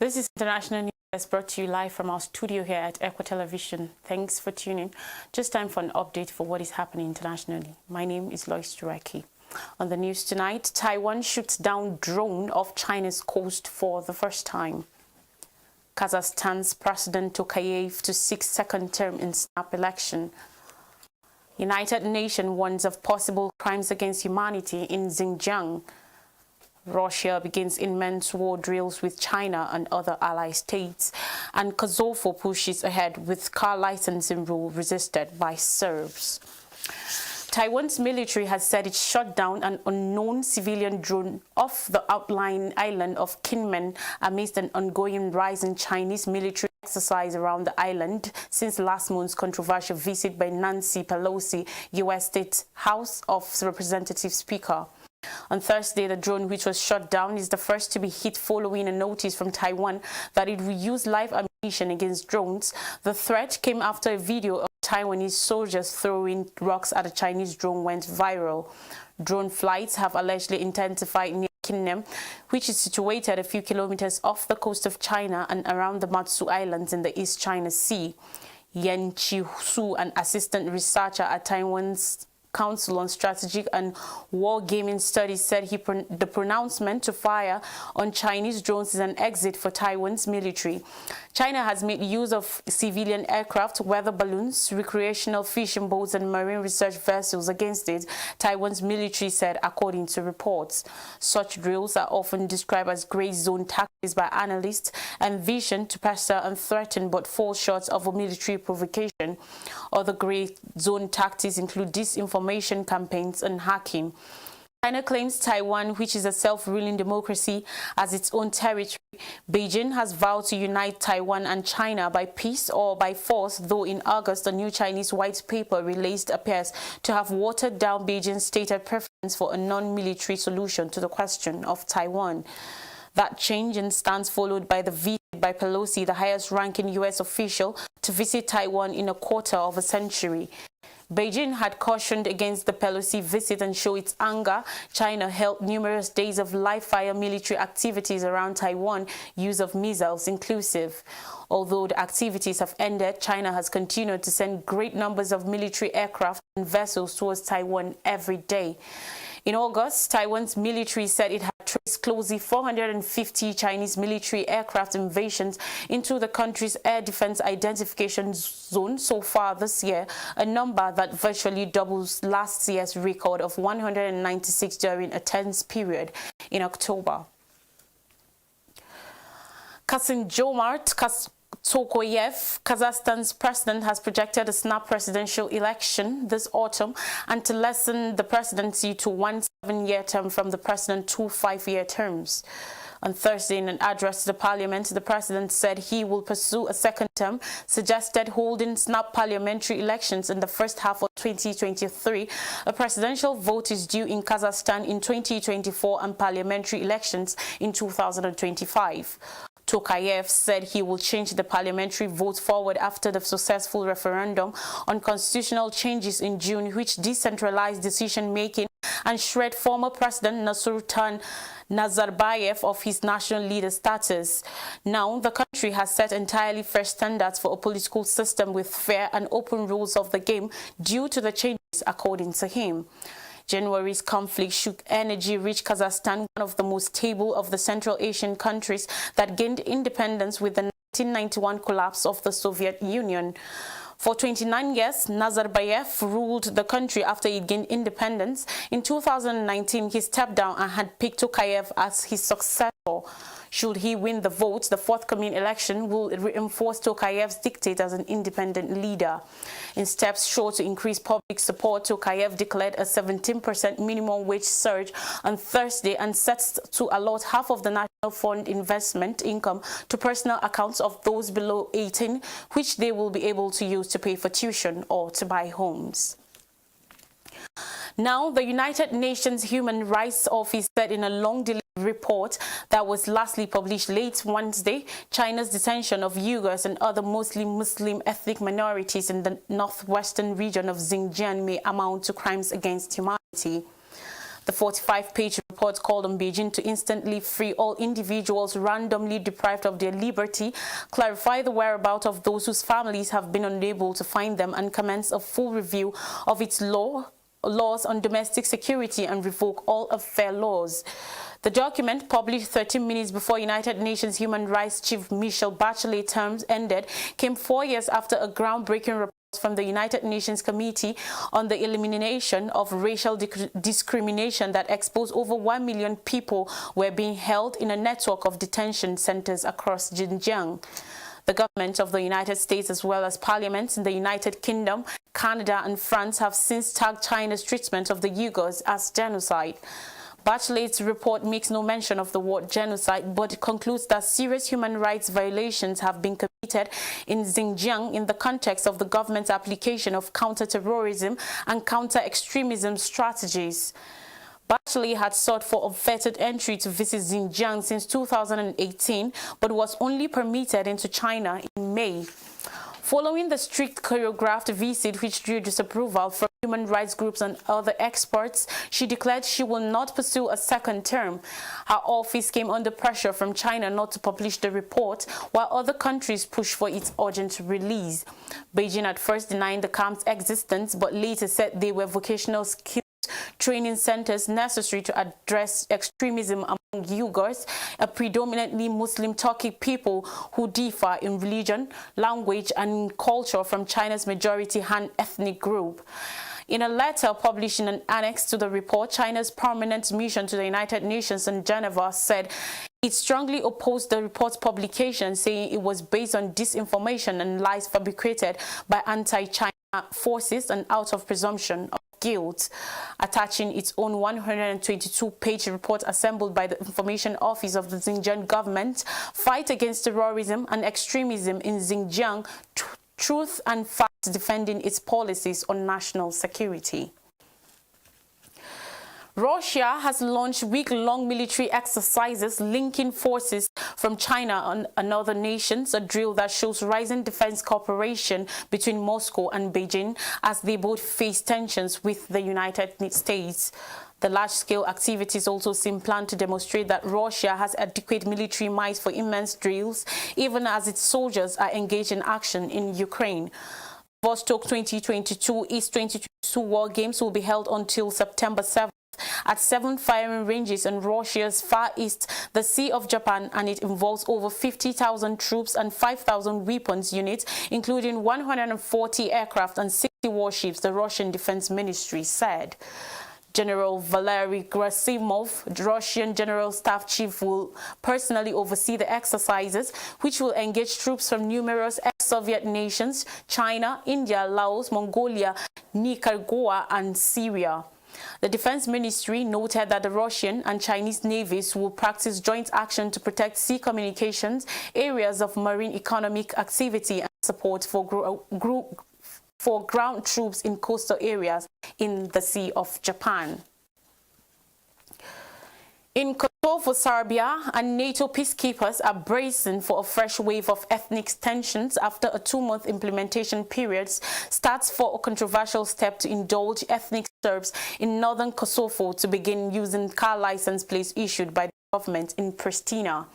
This is International News brought to you live from our studio here at Equa Television. Thanks for tuning. Just time for an update for what is happening internationally. My name is Lois Tureki. On the news tonight, Taiwan shoots down drone off China's coast for the first time. Kazakhstan's President Tokayev to seek second term in snap election. United Nations warns of possible crimes against humanity in Xinjiang. Russia begins immense war drills with China and other ally states, and Kosovo pushes ahead with car licensing rule resisted by Serbs. Taiwan's military has said it shot down an unknown civilian drone off the outlying island of Kinmen amidst an ongoing rise in Chinese military exercise around the island since last month's controversial visit by Nancy Pelosi, U.S. State House of Representatives Speaker. On Thursday, the drone, which was shot down, is the first to be hit following a notice from Taiwan that it will use live ammunition against drones. The threat came after a video of Taiwanese soldiers throwing rocks at a Chinese drone went viral. Drone flights have allegedly intensified near Kinmen, which is situated a few kilometers off the coast of China and around the Matsu Islands in the East China Sea. Yen Chi-su, an assistant researcher at Taiwan's Council on Strategic and Wargaming Studies, said the pronouncement to fire on Chinese drones is an exit for Taiwan's military. China has made use of civilian aircraft, weather balloons, recreational fishing boats and marine research vessels against it, Taiwan's military said, according to reports. Such drills are often described as gray zone tactics by analysts, envisioned to pester and threaten but fall short of a military provocation. Other gray zone tactics include disinformation campaigns and hacking. China claims Taiwan, which is a self-ruling democracy, as its own territory. Beijing has vowed to unite Taiwan and China by peace or by force, though in August a new Chinese white paper released appears to have watered down Beijing's stated preference for a non-military solution to the question of Taiwan. That change in stance followed by the visit by Pelosi, the highest-ranking U.S. official, to visit Taiwan in a quarter of a century. Beijing had cautioned against the Pelosi visit and showed its anger. China held numerous days of live-fire military activities around Taiwan, use of missiles inclusive. Although the activities have ended, China has continued to send great numbers of military aircraft and vessels towards Taiwan every day. In August, Taiwan's military said it had traced closely 450 Chinese military aircraft invasions into the country's air defense identification zone so far this year, a number that virtually doubles last year's record of 196 during a tense period in October. Kassym-Jomart Tokayev, Kazakhstan's president, has projected a snap presidential election this autumn and to lessen the presidency to 1 7-year term from the president 2 5-year terms. On Thursday, in an address to the parliament, the president said he will pursue a second term, suggested holding snap parliamentary elections in the first half of 2023. A presidential vote is due in Kazakhstan in 2024 and parliamentary elections in 2025. Tokayev said he will change the parliamentary vote forward after the successful referendum on constitutional changes in June, which decentralized decision-making and shred former President Nursultan Nazarbayev of his national leader status. Now, the country has set entirely fresh standards for a political system with fair and open rules of the game due to the changes, according to him. January's conflict shook energy-rich Kazakhstan, one of the most stable of the Central Asian countries that gained independence with the 1991 collapse of the Soviet Union. For 29 years, Nazarbayev ruled the country after it gained independence. In 2019, he stepped down and had picked Tokayev as his successor. Should he win the vote, the forthcoming election will reinforce Tokayev's dictate as an independent leader. In steps sure to increase public support, Tokayev declared a 17% minimum wage surge on Thursday and sets to allot half of the National Fund investment income to personal accounts of those below 18, which they will be able to use to pay for tuition or to buy homes. Now, the United Nations Human Rights Office said in a long-delayed report that was lastly published late Wednesday, China's detention of Uyghurs and other mostly Muslim ethnic minorities in the northwestern region of Xinjiang may amount to crimes against humanity. The 45-page report called on Beijing to instantly free all individuals randomly deprived of their liberty, clarify the whereabouts of those whose families have been unable to find them, and commence a full review of its laws on domestic security and revoke all unfair laws. The document, published 13 minutes before United Nations Human Rights Chief Michelle Bachelet's term ended, came 4 years after a groundbreaking report from the United Nations Committee on the Elimination of Racial Discrimination that exposed over 1 million people were being held in a network of detention centers across Xinjiang. The government of the United States, as well as parliaments in the United Kingdom, Canada and France, have since tagged China's treatment of the Uyghurs as genocide. Bachelet's report makes no mention of the word genocide, but it concludes that serious human rights violations have been committed in Xinjiang in the context of the government's application of counter-terrorism and counter-extremism strategies. Bachelet had sought for unfettered entry to visit Xinjiang since 2018, but was only permitted into China in May. Following the strict choreographed visit which drew disapproval from human rights groups and other experts, she declared she will not pursue a second term. Her office came under pressure from China not to publish the report, while other countries pushed for its urgent release. Beijing at first denied the camp's existence, but later said they were vocational skills training centers necessary to address extremism among Uyghurs, a predominantly Muslim Turkic people who differ in religion, language and culture from China's majority Han ethnic group. In a letter published in an annex to the report, China's permanent mission to the United Nations in Geneva said it strongly opposed the report's publication, saying it was based on disinformation and lies fabricated by anti-China forces and out of presumption of guilt. Attaching its own 122-page report assembled by the Information Office of the Xinjiang government, Fight Against Terrorism and Extremism in Xinjiang, Truth and Facts Defending its Policies on National Security. Russia has launched week-long military exercises linking forces from China and other nations, a drill that shows rising defense cooperation between Moscow and Beijing as they both face tensions with the United States. The large-scale activities also seem planned to demonstrate that Russia has adequate military might for immense drills, even as its soldiers are engaged in action in Ukraine. Vostok 2022 East 2022 War Games will be held until September 7th. At 7 firing ranges in Russia's Far East, the Sea of Japan, and it involves over 50,000 troops and 5,000 weapons units, including 140 aircraft and 60 warships, the Russian Defense Ministry said. General Valery Gerasimov, Russian General Staff Chief, will personally oversee the exercises, which will engage troops from numerous ex-Soviet nations: China, India, Laos, Mongolia, Nicaragua, and Syria. The Defense Ministry noted that the Russian and Chinese navies will practice joint action to protect sea communications, areas of marine economic activity, and support for ground troops in coastal areas in the Sea of Japan. In Kosovo, Serbia and NATO peacekeepers are bracing for a fresh wave of ethnic tensions after a 2-month implementation period starts for a controversial step to indulge ethnic Serbs in northern Kosovo to begin using car license plates issued by the government in Pristina.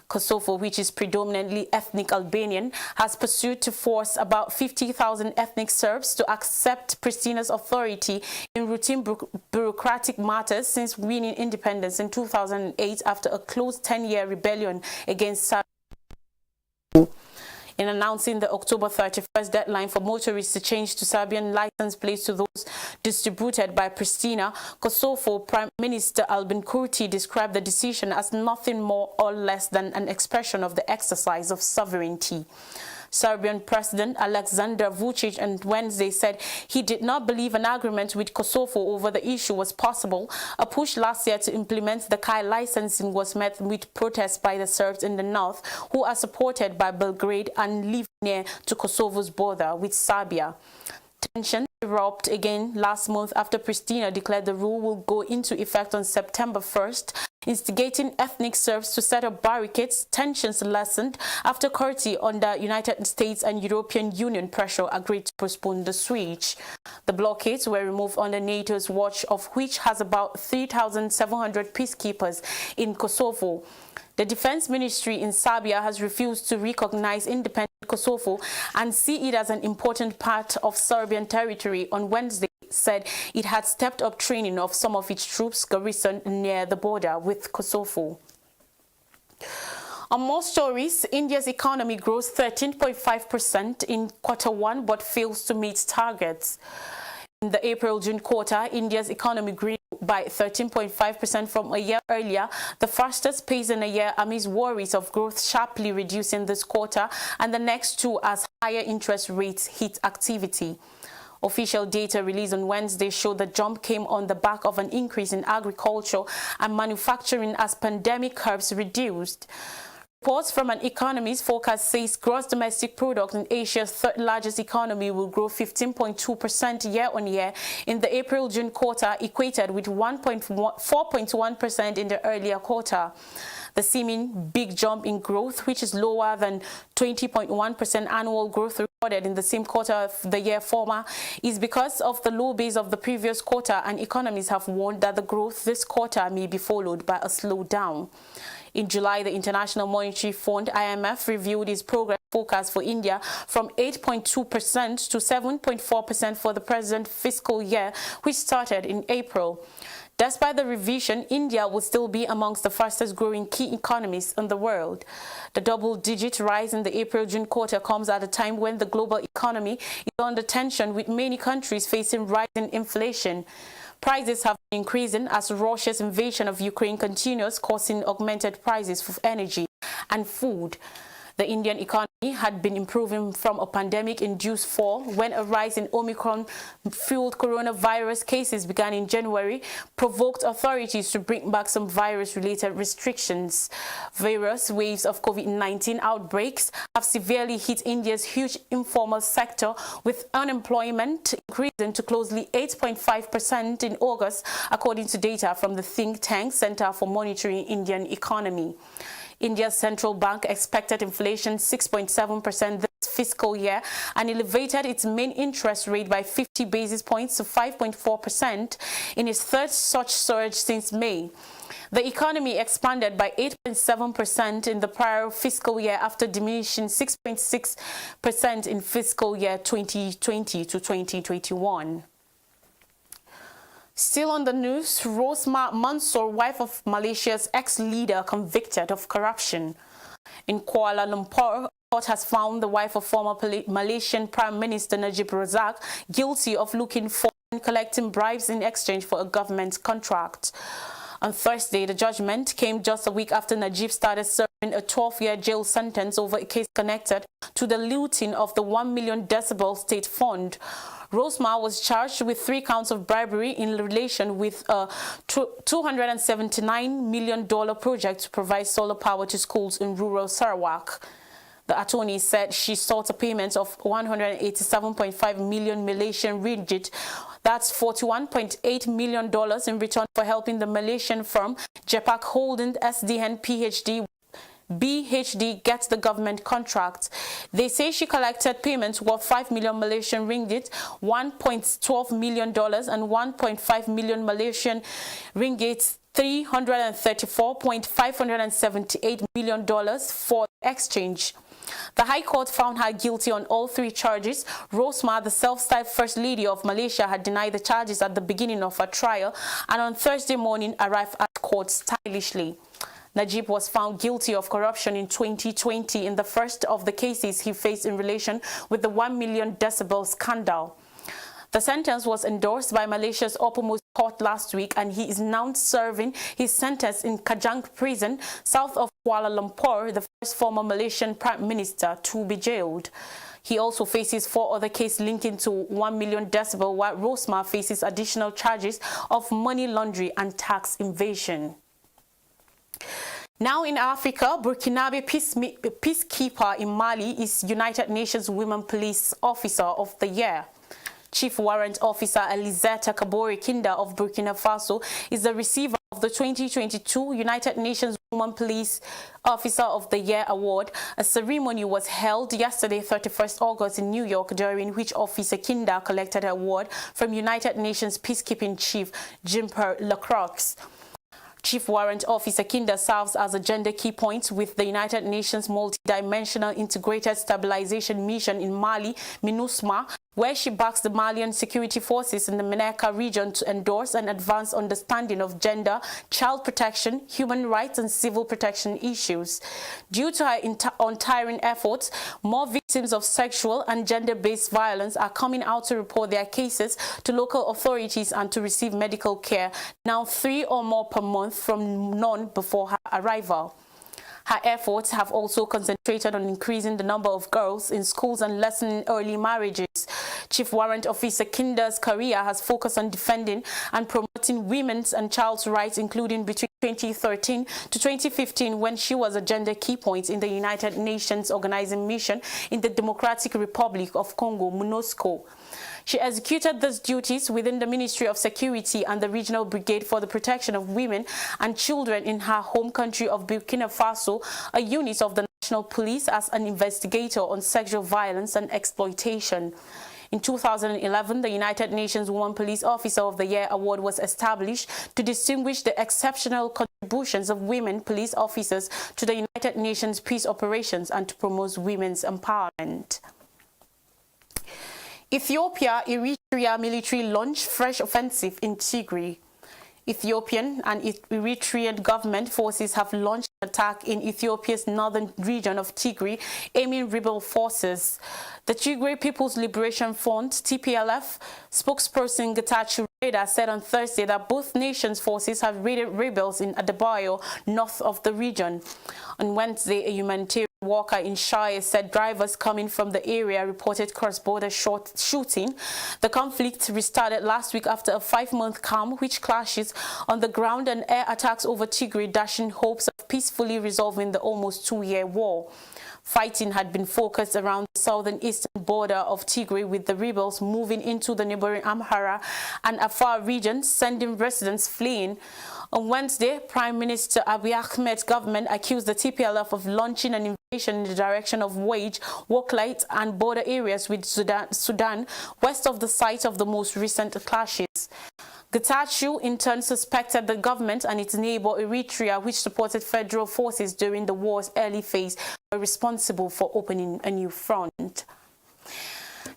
Kosovo, which is predominantly ethnic Albanian, has pursued to force about 50,000 ethnic Serbs to accept Pristina's authority in routine bureaucratic matters since winning independence in 2008 after a close 10-year rebellion against Serbia. In announcing the October 31st deadline for motorists to change to Serbian license plates to those distributed by Pristina, Kosovo Prime Minister Albin Kurti described the decision as nothing more or less than an expression of the exercise of sovereignty. Serbian President Aleksandar Vučić on Wednesday said he did not believe an agreement with Kosovo over the issue was possible. A push last year to implement the car licensing was met with protests by the Serbs in the north, who are supported by Belgrade and live near to Kosovo's border with Serbia. Tensions erupted again last month after Pristina declared the rule will go into effect on September 1st. instigating ethnic Serbs to set up barricades. Tensions lessened after Turkey, under United States and European Union pressure, agreed to postpone the switch. The blockades were removed under NATO's watch, of which has about 3,700 peacekeepers in Kosovo. The Defense Ministry in Serbia has refused to recognize independent Kosovo and see it as an important part of Serbian territory. On Wednesday, said it had stepped up training of some of its troops garrisoned near the border with Kosovo. On more stories, India's economy grows 13.5% in Q1 but fails to meet targets. In the April-June quarter, India's economy grew by 13.5% from a year earlier, the fastest pace in a year amidst worries of growth sharply reducing this quarter and the next two as higher interest rates hit activity. Official data released on Wednesday showed the jump came on the back of an increase in agriculture and manufacturing as pandemic curbs reduced. Reports from an economist forecast says gross domestic product in Asia's third largest economy will grow 15.2% year-on-year in the April-June quarter, equated with 4.1% in the earlier quarter. The seeming big jump in growth, which is lower than 20.1% annual growth recorded in the same quarter of the year former, is because of the low base of the previous quarter, and economists have warned that the growth this quarter may be followed by a slowdown. In July, the International Monetary Fund (IMF) reviewed its progress forecast for India from 8.2% to 7.4% for the present fiscal year, which started in April. Despite the revision, India will still be amongst the fastest growing key economies in the world. The double-digit rise in the April-June quarter comes at a time when the global economy is under tension, with many countries facing rising inflation. Prices have been increasing as Russia's invasion of Ukraine continues, causing augmented prices for energy and food. The Indian economy had been improving from a pandemic-induced fall when a rise in Omicron-fueled coronavirus cases began in January, provoked authorities to bring back some virus-related restrictions. Various waves of COVID-19 outbreaks have severely hit India's huge informal sector, with unemployment increasing to closely 8.5% in August, according to data from the think tank Center for Monitoring Indian Economy. India's central bank expected inflation 6.7% this fiscal year and elevated its main interest rate by 50 basis points to 5.4% in its third such surge since May. The economy expanded by 8.7% in the prior fiscal year after diminishing 6.6% in fiscal year 2020 to 2021. Still on the news, Rosmah Mansor, wife of Malaysia's ex-leader, convicted of corruption. In Kuala Lumpur, court has found the wife of former Malaysian Prime Minister Najib Razak guilty of looking for and collecting bribes in exchange for a government contract. On Thursday, the judgment came just a week after Najib started serving a 12-year jail sentence over a case connected to the looting of the 1 million decibel state fund. Rosmah was charged with 3 counts of bribery in relation with a $279 million project to provide solar power to schools in rural Sarawak. The attorney said she sought a payment of 187.5 million Malaysian ringgit, that's $41.8 million, in return for helping the Malaysian firm Jepak Holding SDN BHD gets the government contract. They say she collected payments worth 5 million Malaysian ringgit, $1.12 million and 1.5 million Malaysian ringgit, $334.578 million for exchange. The High Court found her guilty on all 3 charges. Rosmah, the self-styled First Lady of Malaysia, had denied the charges at the beginning of her trial and on Thursday morning arrived at court stylishly. Najib was found guilty of corruption in 2020 in the first of the cases he faced in relation with the 1 million decibel scandal. The sentence was endorsed by Malaysia's uppermost court last week, and he is now serving his sentence in Kajang prison south of Kuala Lumpur, the first former Malaysian Prime Minister to be jailed. He also faces 4 other cases linking to 1 million decibel, while Rosmah faces additional charges of money laundering and tax evasion. Now in Africa, Burkinabe peacekeeper in Mali is United Nations Women Police Officer of the Year. Chief Warrant Officer Elisetta Kabore Kinda of Burkina Faso is the receiver of the 2022 United Nations Women Police Officer of the Year Award. A ceremony was held yesterday, 31st August, in New York, during which Officer Kinda collected her award from United Nations Peacekeeping Chief Jimper Lacroix. Chief Warrant Officer Kinda serves as a gender key point with the United Nations Multi-Dimensional Integrated Stabilization Mission in Mali, MINUSMA, where she backs the Malian security forces in the Menaka region to endorse and advance understanding of gender, child protection, human rights and civil protection issues. Due to her untiring efforts, more victims of sexual and gender-based violence are coming out to report their cases to local authorities and to receive medical care, now 3 or more per month from none before her arrival. Her efforts have also concentrated on increasing the number of girls in schools and lessening early marriages. Chief Warrant Officer Kinda's career has focused on defending and promoting women's and child's rights, including between 2013 to 2015, when she was a gender key point in the United Nations Organizing Mission in the Democratic Republic of Congo, MONUSCO. She executed these duties within the Ministry of Security and the Regional Brigade for the Protection of Women and Children in her home country of Burkina Faso, a unit of the National Police, as an investigator on sexual violence and exploitation. In 2011, the United Nations Women Police Officer of the Year Award was established to distinguish the exceptional contributions of women police officers to the United Nations peace operations and to promote women's empowerment. Ethiopia-Eritrea military launch fresh offensive in Tigray. Ethiopian and Eritrean government forces have launched an attack in Ethiopia's northern region of Tigray, aiming rebel forces. The Tigray People's Liberation Front, TPLF, spokesperson Getachew Reda said on Thursday that both nations' forces have raided rebels in Adebayo, north of the region. On Wednesday, a humanitarian worker in Shire said drivers coming from the area reported cross-border shooting. The conflict restarted last week after a 5-month calm, which clashes on the ground and air attacks over Tigray dashing hopes of peacefully resolving the almost 2-year war. Fighting had been focused around the southern eastern border of Tigray, with the rebels moving into the neighboring Amhara and Afar regions, sending residents fleeing. On Wednesday, Prime Minister Abiy Ahmed's government accused the TPLF of launching an invasion in the direction of Wage, Woklite and border areas with Sudan, west of the site of the most recent clashes. Getachew in turn suspected the government and its neighbor Eritrea, which supported federal forces during the war's early phase, were responsible for opening a new front.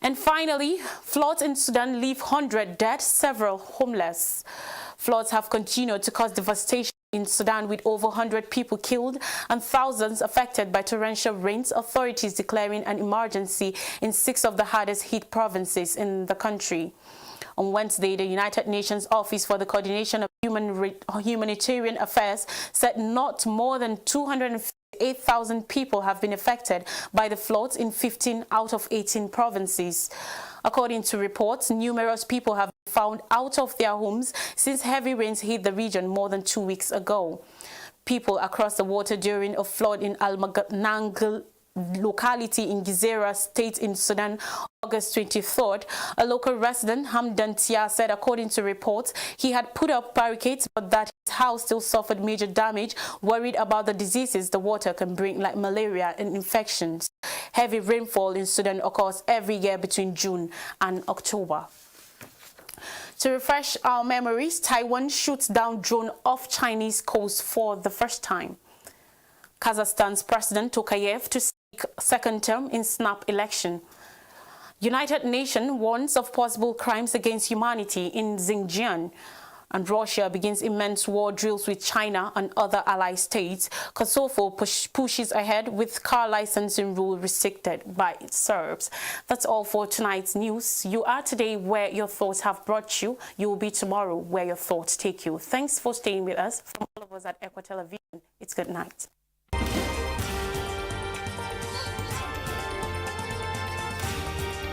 And finally, floods in Sudan leave 100 dead, several homeless. Floods have continued to cause devastation in Sudan, with over 100 people killed and thousands affected by torrential rains, authorities declaring an emergency in 6 of the hardest hit provinces in the country. On Wednesday, the United Nations Office for the Coordination of Humanitarian Affairs said not more than 258,000 people have been affected by the floods in 15 out of 18 provinces. According to reports, numerous people have been found out of their homes since heavy rains hit the region more than 2 weeks ago. People across the water during a flood in Al-Maganang locality in Gizera state in Sudan, August 23rd. A local resident, Hamdan Tia, said according to reports, he had put up barricades but that his house still suffered major damage, worried about the diseases the water can bring, like malaria and infections. Heavy rainfall in Sudan occurs every year between June and October. To refresh our memories, Taiwan shoots down drone off Chinese coast for the first time. Kazakhstan's President Tokayev to seek second term in snap election. United Nations warns of possible crimes against humanity in Xinjiang. And Russia begins immense war drills with China and other ally states. Kosovo pushes ahead with car licensing rule restricted by Serbs. That's all for tonight's news. You are today where your thoughts have brought you. You will be tomorrow where your thoughts take you. Thanks for staying with us. From all of us at Int'L, it's good night.